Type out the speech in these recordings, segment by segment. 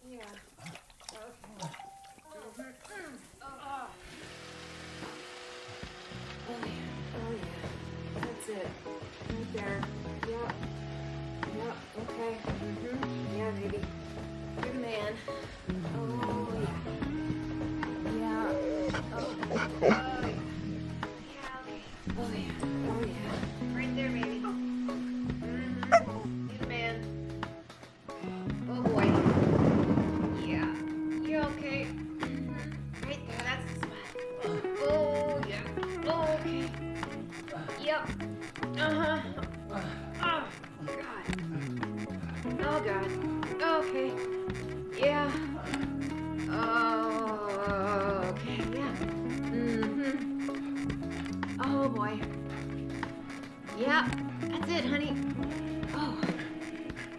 Yeah. Okay. Oh yeah. That's it. Right there. Yep. Yep. Okay. Yeah, baby. You're the man. Oh yeah. Yeah. Oh. Yeah. Oh yeah. Oh yeah. Right there, baby. You're the man. Oh boy. Yeah. You're okay. Right there. That's the spot. Oh yeah. Oh, okay. Yep. Uh-huh. Oh, God. Oh, God. Okay. Yeah. Oh, okay. Yeah. Oh, boy. Yeah. That's it, honey. Oh.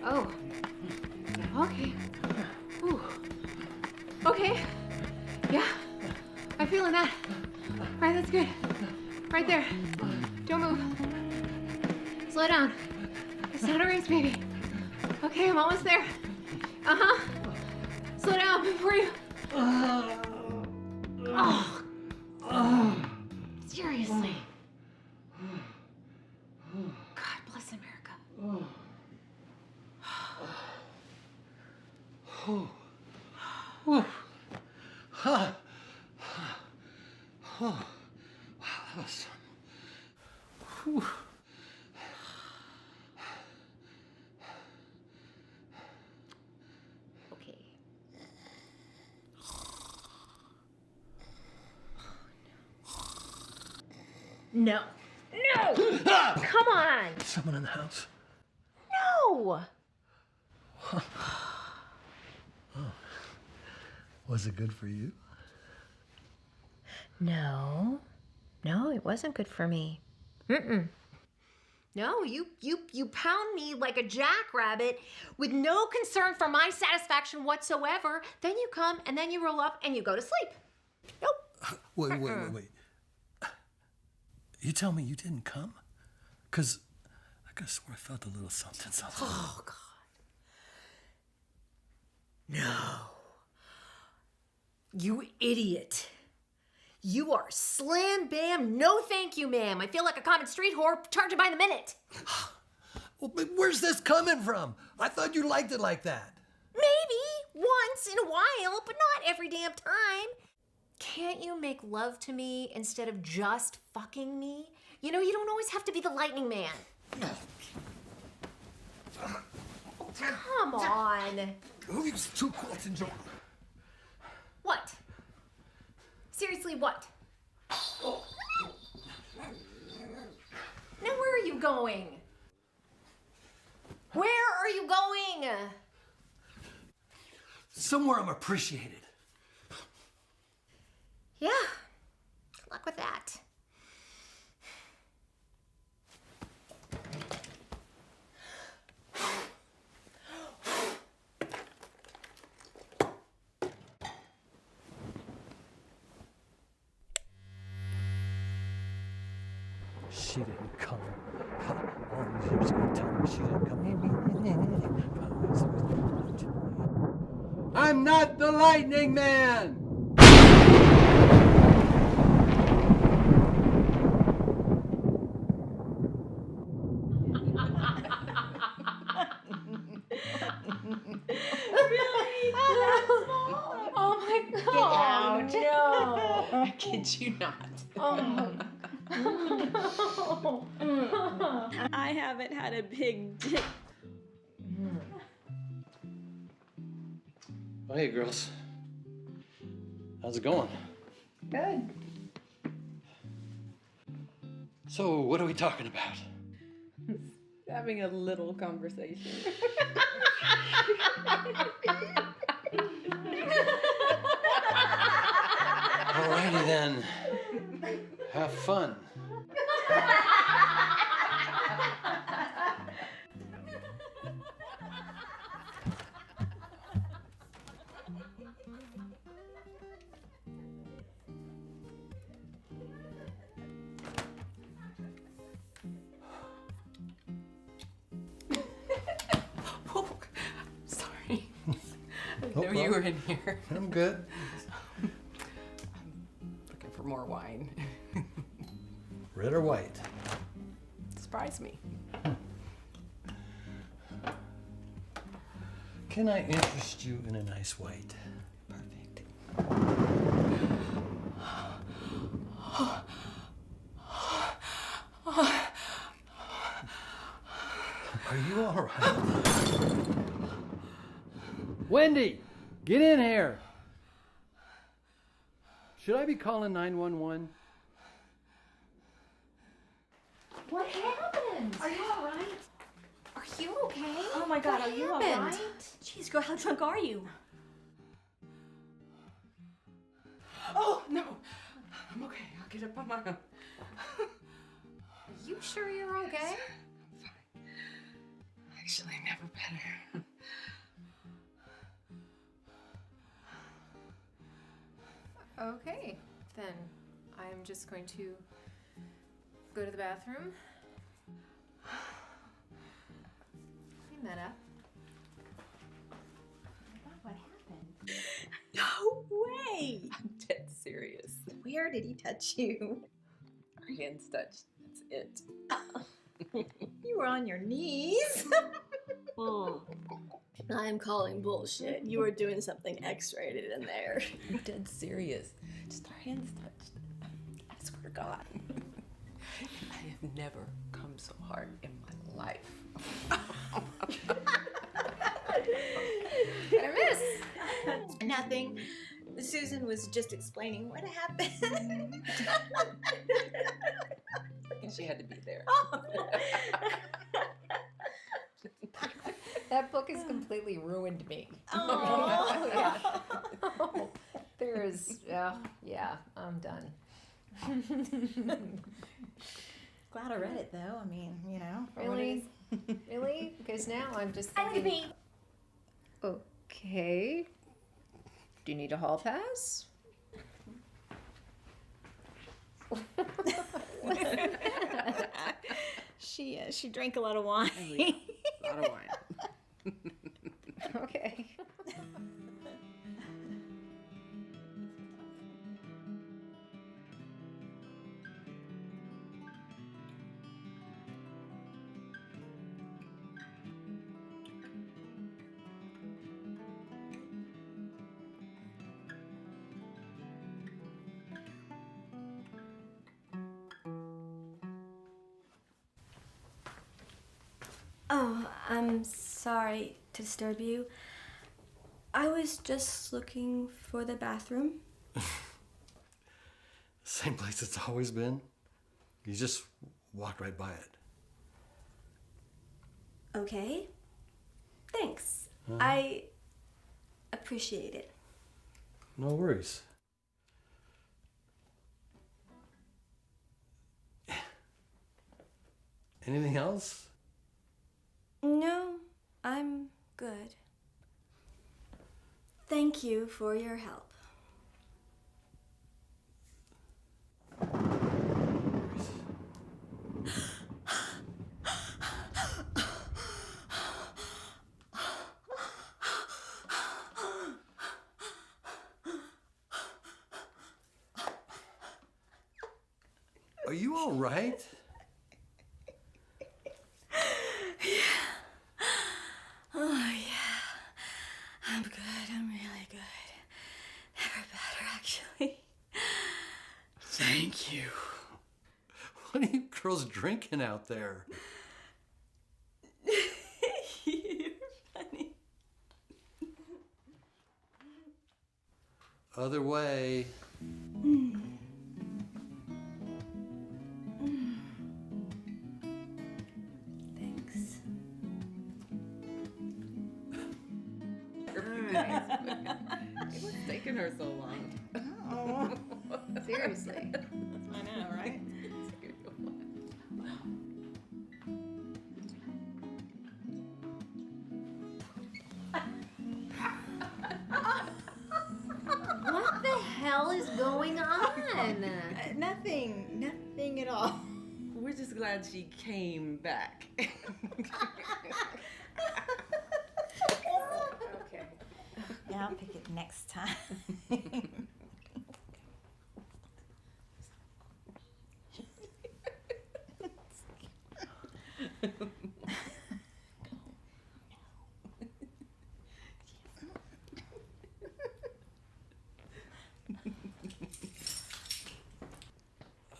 Oh. Okay. Ooh. Okay. Yeah. I'm feeling that. All right, that's good. Right there. Don't move. Slow down. It's not a race, baby. Okay, I'm almost there. Uh-huh. Slow down before you... Oh. Seriously. God bless America. Okay. No. No! Come on! Someone in the house? No! Was it good for you? No, it wasn't good for me. No, you pound me like a jackrabbit with no concern for my satisfaction whatsoever. Then you come and then you roll up and you go to sleep. Nope. Wait. You tell me you didn't come? 'Cause I could have swore I felt a little something. Oh, God. No. You idiot. You are slam bam, no thank you, ma'am. I feel like a common street whore charging by the minute. Well, but where's this coming from? I thought you liked it like that. Maybe once in a while, but not every damn time. Can't you make love to me instead of just fucking me? You know, you don't always have to be the lightning man. Come on. Who's too close to Joe? What? Seriously, what? Now, where are you going? Where are you going? Somewhere I'm appreciated. Yeah, good luck with that. She didn't come. All these years ago, tell me she didn't come. I'm not the lightning man! Really? That small? Oh my God. Get out. No. I kid you not. Oh. I haven't had a big dick. Oh, hey, girls. How's it going? Good. So, what are we talking about? Having a little conversation. Alrighty then. Have fun. Didn't know you were in here. I'm good. Looking for more wine. Red or white? Surprise me. Can I interest you in a nice white? Perfect. Are you all right? Wendy, get in here. Should I be calling 911? What happened? Are you all right? Are you okay? Oh my God, What are you all happened? right? Jeez, girl, how drunk are you? Oh, no. I'm okay. I'll get up on my own. Are you sure you're okay? Fine. Actually, never better. Okay, then I'm just going to go to the bathroom. Clean that up. What happened? No way! I'm dead serious. Where did he touch you? Our hands touched. That's it. You were on your knees. I'm calling bullshit. You were doing something X-rated in there. I'm dead serious. Just our hands touched. I swear to God. I have never come so hard in my life. What I miss? Nothing. Susan was just explaining what happened. And she had to be there. That book has completely ruined me. Oh. Oh, yeah. Oh, there is, yeah, I'm done. Glad I read it though. I mean, you know. for what it Really? is. Really? Because now I'm just I like thinking. me. Okay. Do you need a hall pass? She drank a lot of wine. A lot of wine. Okay. Oh, I'm sorry to disturb you. I was just looking for the bathroom. Same place it's always been. You just walked right by it. Okay. Thanks. I appreciate it. No worries. Anything else? No, I'm good. Thank you for your help. Are you all right? Oh, yeah. I'm good. I'm really good. Never better, actually. Thank you. What are you girls drinking out there? You're funny. Other way. Thanks. What's taking her so long? Oh. Seriously. I know, right? What the hell is going on? Nothing at all. We're just glad she came back. Okay. Yeah, I'll pick it next time. I'm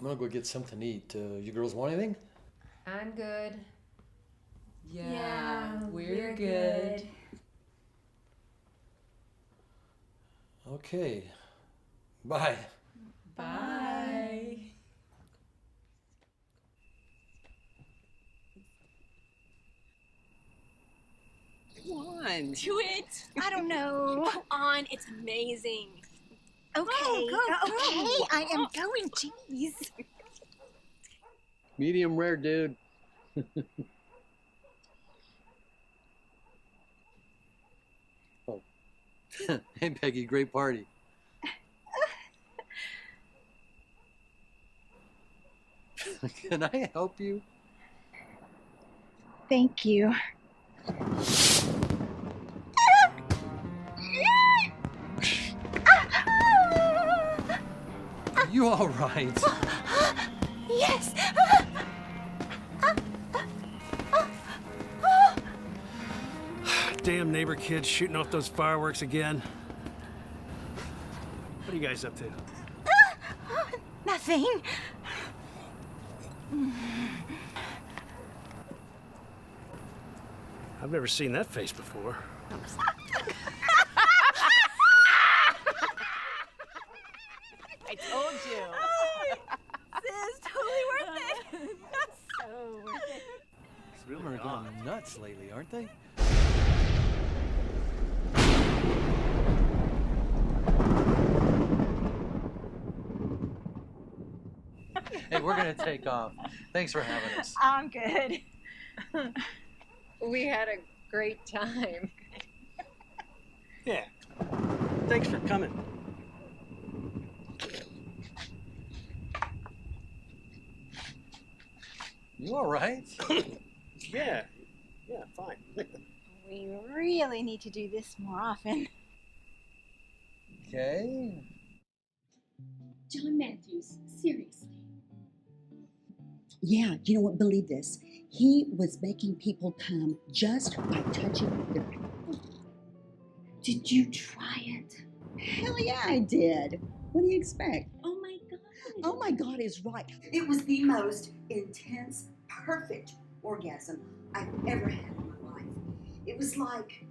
gonna go get something to eat. You girls want anything? I'm good. Yeah, we're good. Okay. Bye. Bye. Come on, do it. I don't know. Go on, it's amazing. Okay, okay, I am going. Jeez. Medium rare, dude. Oh. Hey, Peggy, great party. Can I help you? Thank you. Are you all right? Yes. Damn neighbor kids shooting off those fireworks again. What are you guys up to? Nothing. I've never seen that face before. I told you. This is totally worth it. So worth it. Women are going nuts lately, aren't they? Hey, we're gonna take off. Thanks for having us. I'm good. We had a great time. Yeah. Thanks for coming. You all right? Yeah. Yeah, fine. We really need to do this more often. Okay. John Matthews, seriously. Yeah, you know what? Believe this. He was making people come just by touching their. Did you try it? Hell yeah, I did. What do you expect? Oh my God. Oh my God is right. It was the most intense, perfect orgasm I've ever had in my life. It was like,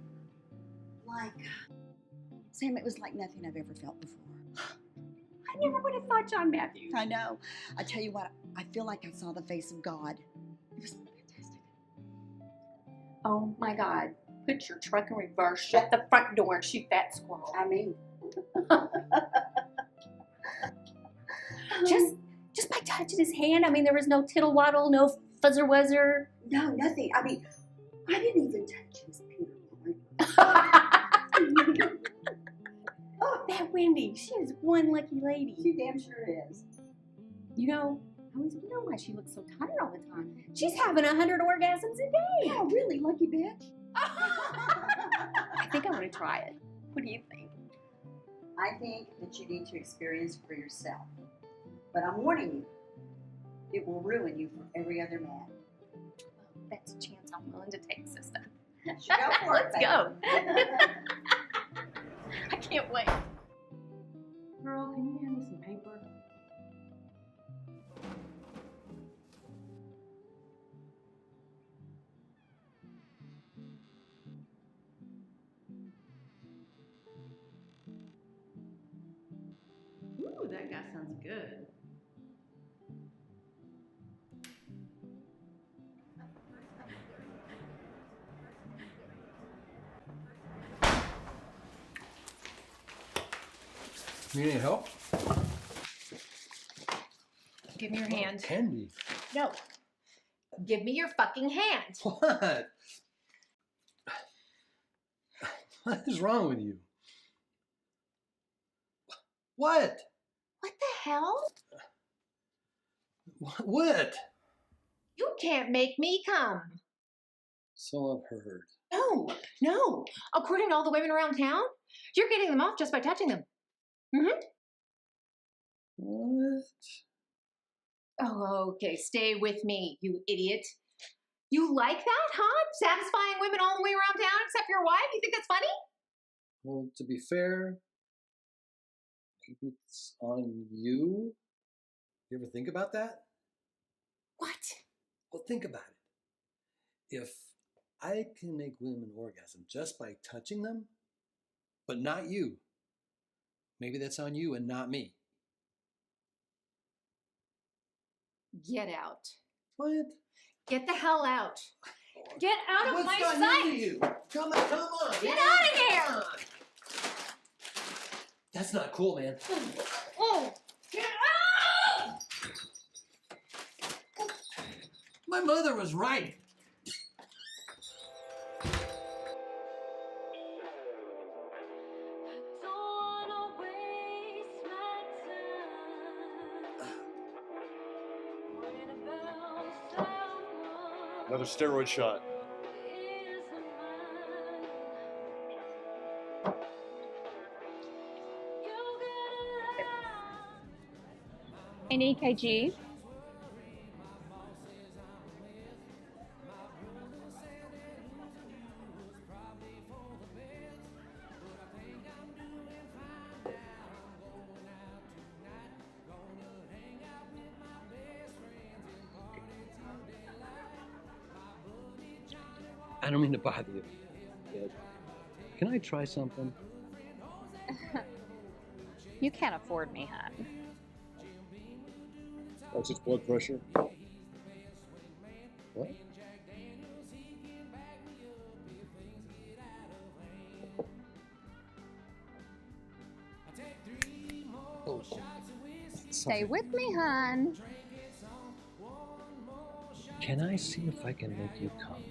Sam, it was like nothing I've ever felt before. I never would have thought John Matthews. I know. I tell you what, I feel like I saw the face of God. It was fantastic. Oh my God. Put your truck in reverse, shut the front door, and shoot that squirrel. I mean, just by touching his hand. I mean, there was no tittle waddle, no fuzzer wuzzer. no, nothing. I mean, I didn't even touch his Peter. Oh, that Wendy, she is one lucky lady. She damn sure is. You know, I always wonder why she looks so tired all the time. She's having 100 orgasms a day. Yeah, really, lucky bitch. I think I want to try it. What do you think? I think that you need to experience for yourself. But I'm warning you, it will ruin you for every other man. Well, that's a chance I'm willing to take, sister. Go for it. Let's go. I can't wait. Girl, can you hand me some paper? Ooh, that guy sounds good. You need help? Give me your hand. Candy. No. Give me your fucking hand. What? What is wrong with you? What? What the hell? What? You can't make me come. So I've heard. No. According to all the women around town, You're getting them off just by touching them. Mm-hmm. What? Oh, okay. Stay with me, you idiot. You like that, huh? Satisfying women all the way around town except your wife? You think that's funny? Well, to be fair, maybe it's on you. You ever think about that? What? Well, think about it. If I can make women orgasm just by touching them, but not you, maybe that's on you and not me. Get out. What? Get the hell out. Get out of What's my gotten sight. into you? Come on. Get out of here. Come on. That's not cool, man. Oh, get out! My mother was right. Another steroid shot. An EKG. I don't mean to bother you, but can I try something? You can't afford me, hon. What's his blood pressure? What? Oh, Stay with me, hon. can I see if I can make you come?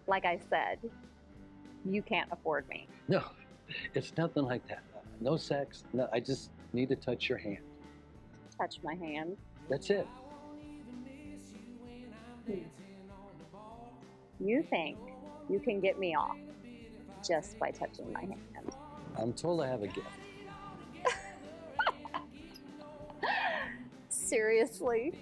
Like I said, you can't afford me. No, it's nothing like that. No sex. No, I just need to touch your hand. Touch my hand. That's it. You think you can get me off just by touching my hand? I'm told I have a gift. Seriously?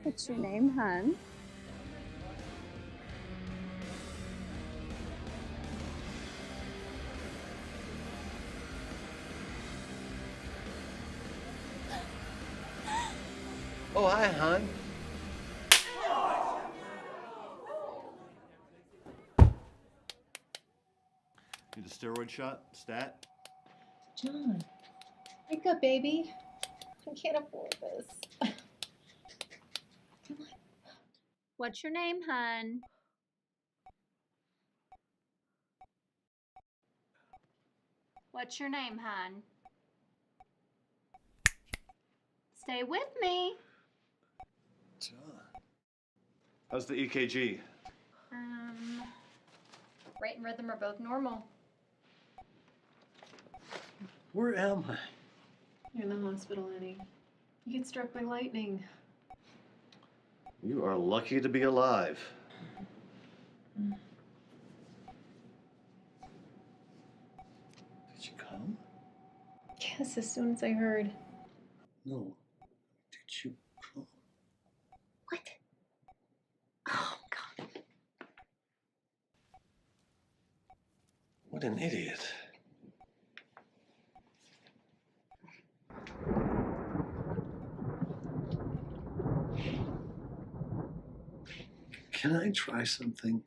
What's your name, hon? Oh, hi, hon. Need a steroid shot? Stat? John, wake up, baby. I can't afford this. Come on. What's your name, hon? What's your name, hon? Stay with me. John. How's the EKG? Rate and rhythm are both normal. Where am I? You're in the hospital, Eddie. You get struck by lightning. You are lucky to be alive. Did you come? Yes, as soon as I heard. No. Did you come? What? Oh, God. What an idiot. Can I try something?